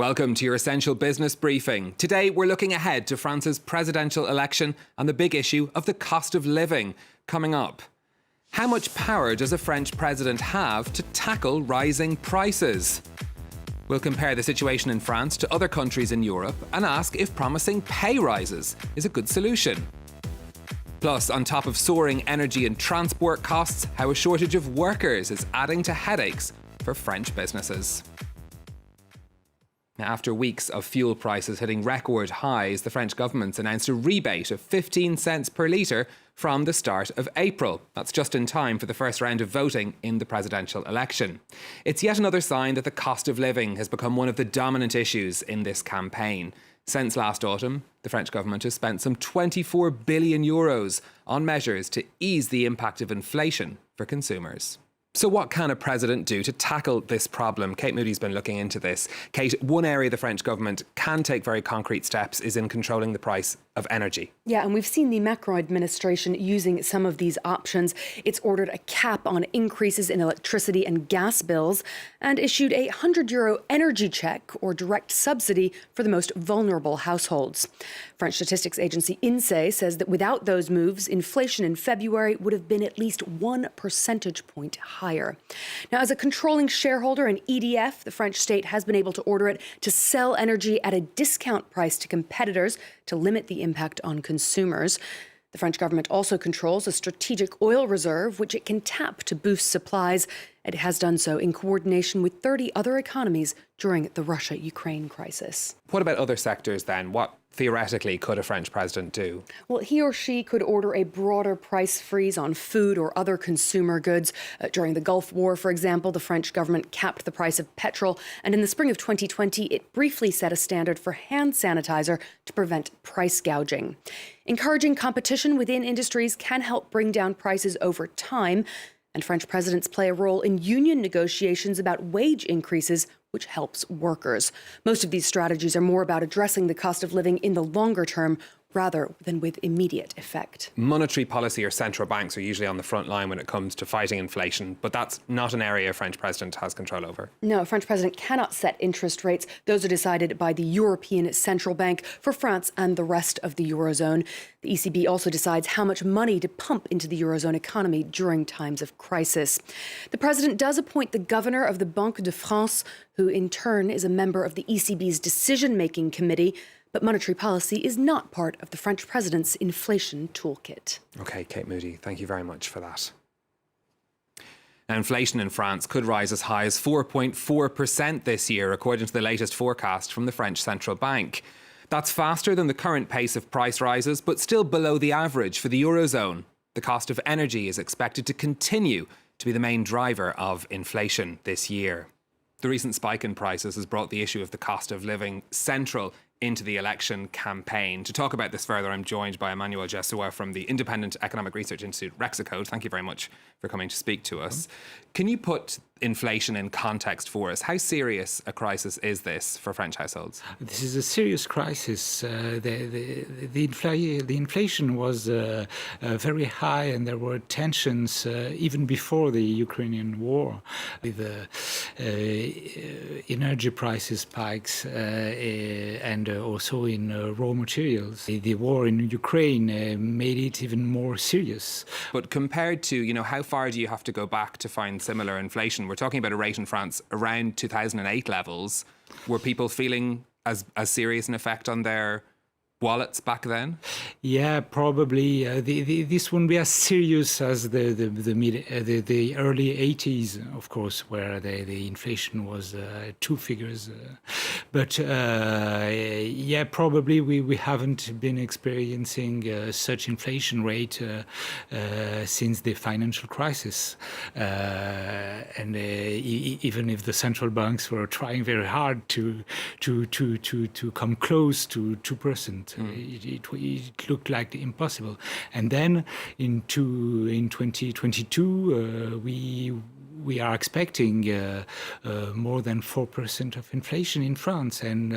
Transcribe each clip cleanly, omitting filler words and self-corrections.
Welcome to your Essential Business Briefing. Today we're looking ahead to France's presidential election and the big issue of the cost of living coming up. How much power does a French president have to tackle rising prices? We'll compare the situation in France to other countries in Europe and ask if promising pay rises is a good solution. Plus, on top of soaring energy and transport costs, how a shortage of workers is adding to headaches for French businesses. Now, after weeks of fuel prices hitting record highs, the French government's announced a rebate of 15 cents per litre from the start of April. That's just in time for the first round of voting in the presidential election. It's yet another sign that the cost of living has become one of the dominant issues in this campaign. Since last autumn, the French government has spent some 24 billion euros on measures to ease the impact of inflation for consumers. So what can a president do to tackle this problem? Kate Moody's been looking into this. Kate, one area the French government can take very concrete steps is in controlling the price of energy. Yeah, and we've seen the Macron administration using some of these options. It's ordered a cap on increases in electricity and gas bills and issued a €100 energy check or direct subsidy for the most vulnerable households. French statistics agency Insee says that without those moves, inflation in February would have been at least 1 percentage point higher. Now, as a controlling shareholder in EDF, the French state has been able to order it to sell energy at a discount price to competitors to limit the impact on consumers. The French government also controls a strategic oil reserve, which it can tap to boost supplies. It has done so in coordination with 30 other economies during the Russia-Ukraine crisis. What about other sectors then? What theoretically could a French president do? Well, he or she could order a broader price freeze on food or other consumer goods. During the Gulf War, for example, the French government capped the price of petrol. And in the spring of 2020, it briefly set a standard for hand sanitizer to prevent price gouging. Encouraging competition within industries can help bring down prices over time. And French presidents play a role in union negotiations about wage increases, which helps workers. Most of these strategies are more about addressing the cost of living in the longer term rather than with immediate effect. Monetary policy or central banks are usually on the front line when it comes to fighting inflation, but that's not an area a French president has control over. No, a French president cannot set interest rates. Those are decided by the European Central Bank for France and the rest of the Eurozone. The ECB also decides how much money to pump into the Eurozone economy during times of crisis. The president does appoint the governor of the Banque de France, who in turn is a member of the ECB's decision-making committee. But monetary policy is not part of the French president's inflation toolkit. OK, Kate Moody, thank you very much for that. Now, inflation in France could rise as high as 4.4% this year, according to the latest forecast from the French Central Bank. That's faster than the current pace of price rises, but still below the average for the Eurozone. The cost of energy is expected to continue to be the main driver of inflation this year. The recent spike in prices has brought the issue of the cost of living central into the election campaign. To talk about this further, I'm joined by Emmanuel Jesua from the Independent Economic Research Institute, Rexicode. Thank you very much for coming to speak to us. Can you put inflation in context for us? How serious a crisis is this for French households? This is a serious crisis. The inflation was very high, and there were tensions even before the Ukrainian war, with energy prices spikes and also in raw materials. The war in Ukraine made it even more serious. But compared to, how far do you have to go back to find similar inflation? We're talking about a rate in France around 2008 levels. Were people feeling as serious an effect on their wallets back then? Yeah, probably. This wouldn't be as serious as the early 80s, of course, where the inflation was two figures. But yeah, probably we haven't been experiencing such inflation rate since the financial crisis. And even if the central banks were trying very hard to come close to 2%. It looked like impossible. And then in 2022, we are expecting more than 4% of inflation in France and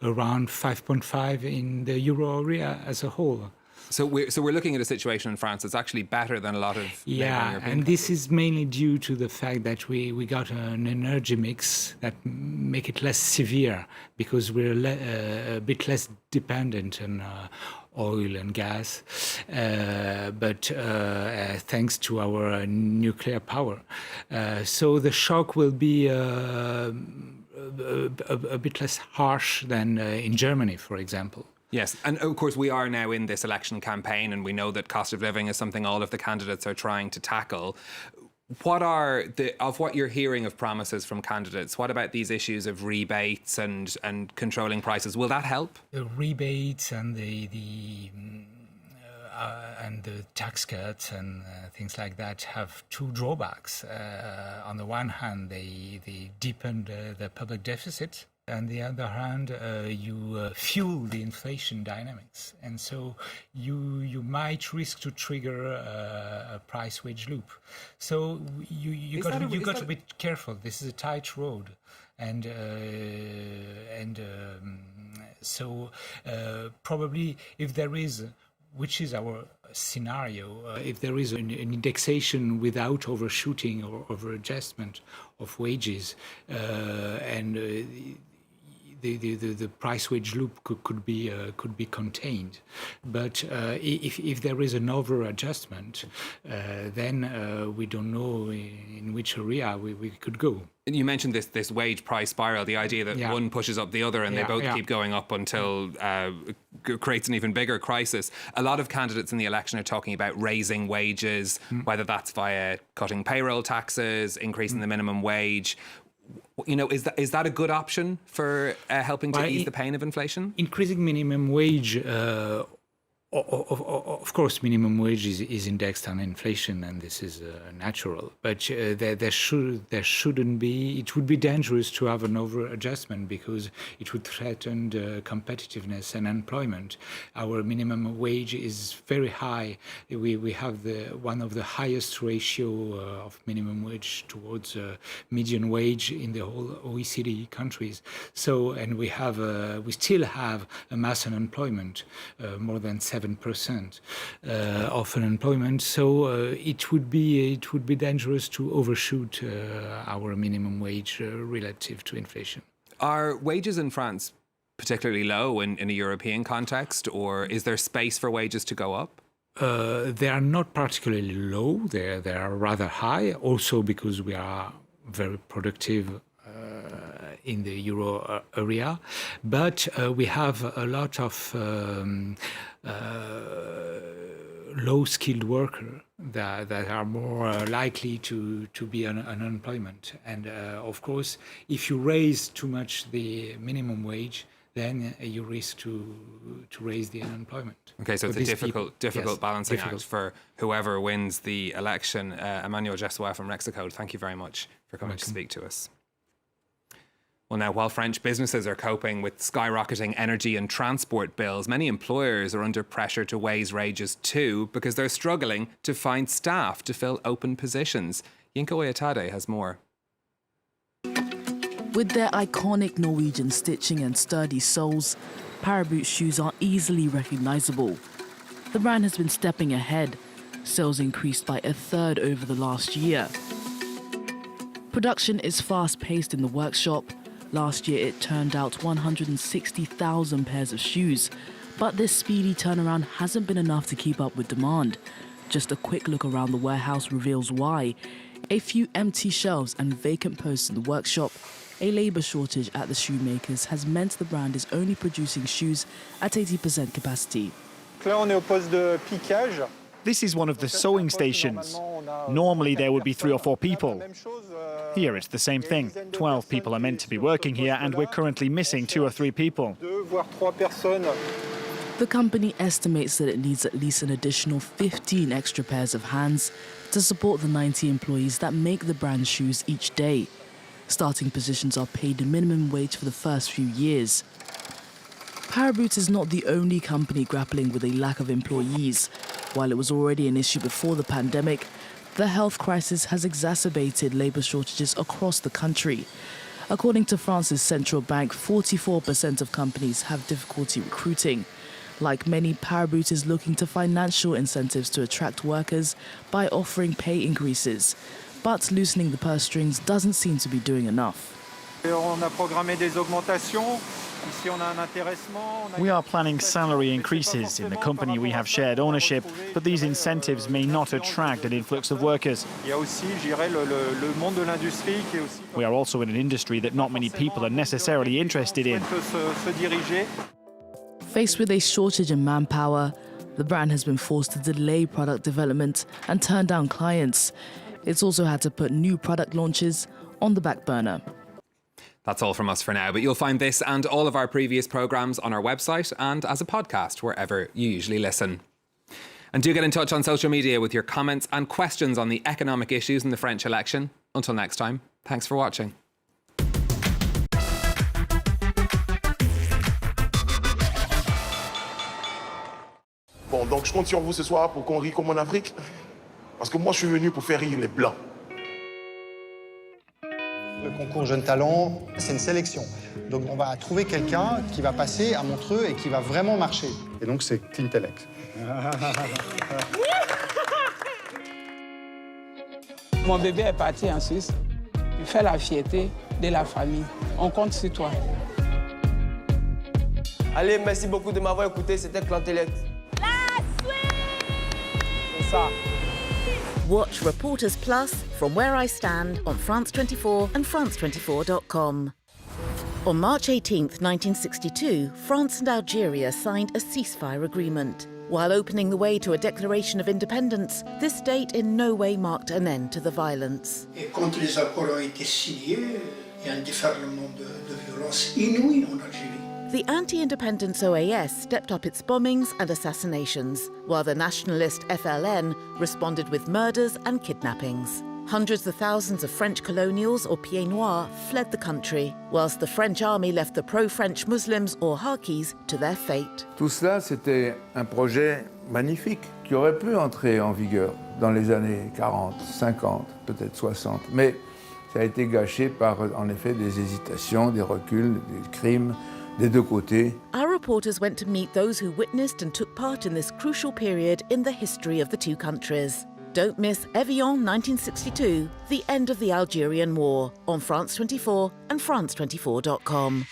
around 5.5% in the euro area as a whole. So we're looking at a situation in France that's actually better than a lot of neighbouring European and this is mainly due to the fact that we got an energy mix that make it less severe because we're a bit less dependent on oil and gas, but thanks to our nuclear power. So the shock will be a bit less harsh than in Germany, for example. Yes, and of course we are now in this election campaign and we know that cost of living is something all of the candidates are trying to tackle. What are what you're hearing of promises from candidates? What about these issues of rebates and controlling prices? Will that help? The rebates and the tax cuts and things like that have two drawbacks. On the one hand, they deepen the public deficit. On the other hand, you fuel the inflation dynamics, and so you might risk to trigger a price wage loop. So you got to be careful. This is a tight road, and so probably if there is, which is our scenario, if there is an indexation without overshooting or over-adjustment of wages, and the price wage loop could be contained, but if there is an over adjustment, then we don't know in which area we could go. You mentioned this wage price spiral, the idea that one pushes up the other and they both keep going up until it creates an even bigger crisis. A lot of candidates in the election are talking about raising wages, whether that's via cutting payroll taxes, increasing the minimum wage. You know, is that a good option for helping to ease the pain of inflation? Increasing minimum wage, of course, minimum wage is indexed on inflation, and this is natural. But there shouldn't be. It would be dangerous to have an over adjustment because it would threaten the competitiveness and employment. Our minimum wage is very high. We have one of the highest ratio of minimum wage towards median wage in the whole OECD countries. So, and we still have a mass unemployment, more than 7% of unemployment. So it would be dangerous to overshoot our minimum wage relative to inflation. Are wages in France particularly low in a European context, or is there space for wages to go up? They are not particularly low. They are rather high, also because we are very productive in the euro area, but we have a lot of low-skilled workers that are more likely to be on unemployment. And of course, if you raise too much the minimum wage, then you risk to raise the unemployment. Okay, so it's a difficult balancing act for whoever wins the election. Emmanuel Jessois from Mexico, thank you very much for coming to speak to us. Well, now, while French businesses are coping with skyrocketing energy and transport bills, many employers are under pressure to raise wages too because they're struggling to find staff to fill open positions. Yinka Oyatade has more. With their iconic Norwegian stitching and sturdy soles, Paraboot shoes are easily recognizable. The brand has been stepping ahead. Sales increased by 1/3 over the last year. Production is fast-paced in the workshop. Last year, it turned out 160,000 pairs of shoes. But this speedy turnaround hasn't been enough to keep up with demand. Just a quick look around the warehouse reveals why. A few empty shelves and vacant posts in the workshop, a labour shortage at the shoemakers has meant the brand is only producing shoes at 80% capacity. This is one of the sewing stations. Normally there would be 3 or 4 people. Here it's the same thing. 12 people are meant to be working here and we're currently missing 2 or 3 people. The company estimates that it needs at least an additional 15 extra pairs of hands to support the 90 employees that make the brand's shoes each day. Starting positions are paid a minimum wage for the first few years. Paraboot is not the only company grappling with a lack of employees. While it was already an issue before the pandemic, the health crisis has exacerbated labour shortages across the country. According to France's central bank, 44% of companies have difficulty recruiting. Like many, Paraboot is looking to financial incentives to attract workers by offering pay increases. But loosening the purse strings doesn't seem to be doing enough. We are planning salary increases. In the company we have shared ownership, but these incentives may not attract an influx of workers. We are also in an industry that not many people are necessarily interested in. Faced with a shortage in manpower, the brand has been forced to delay product development and turn down clients. It's also had to put new product launches on the back burner. That's all from us for now, but you'll find this and all of our previous programmes on our website and as a podcast wherever you usually listen. And do get in touch on social media with your comments and questions on the economic issues in the French election. Until next time, thanks for watching. Bon, donc je compte sur vous ce soir pour qu'on rie comme en Afrique. Parce que moi, je suis venu pour faire rire les Blancs. Le concours Jeunes Talents, c'est une sélection. Donc on va trouver quelqu'un qui va passer à Montreux et qui va vraiment marcher. Et donc c'est Tintelec. Mon bébé est parti en Suisse. Il fait la fierté de la famille. On compte sur toi. Allez, merci beaucoup de m'avoir écouté. C'était Clantelette. C'est ça. Watch Reporters Plus from Where I Stand on France 24 and France24.com. On March 18th, 1962, France and Algeria signed a ceasefire agreement. While opening the way to a declaration of independence, this date in no way marked an end to the violence. Et quand les accords ont été signés, il y a un déferlement de violence inouïe en Algérie. The anti-independence OAS stepped up its bombings and assassinations, while the nationalist FLN responded with murders and kidnappings. Hundreds of thousands of French colonials or pieds noirs fled the country, whilst the French army left the pro-French Muslims or Harkis to their fate. Tout cela, c'était un projet magnifique qui aurait pu entrer en vigueur dans les années 40, 50, peut-être 60. Mais ça a été gâché par, en effet, des hésitations, des reculs, des crimes des deux côtés. Our reporters went to meet those who witnessed and took part in this crucial period in the history of the two countries. Don't miss Evian 1962, the end of the Algerian War, on France 24 and France24.com.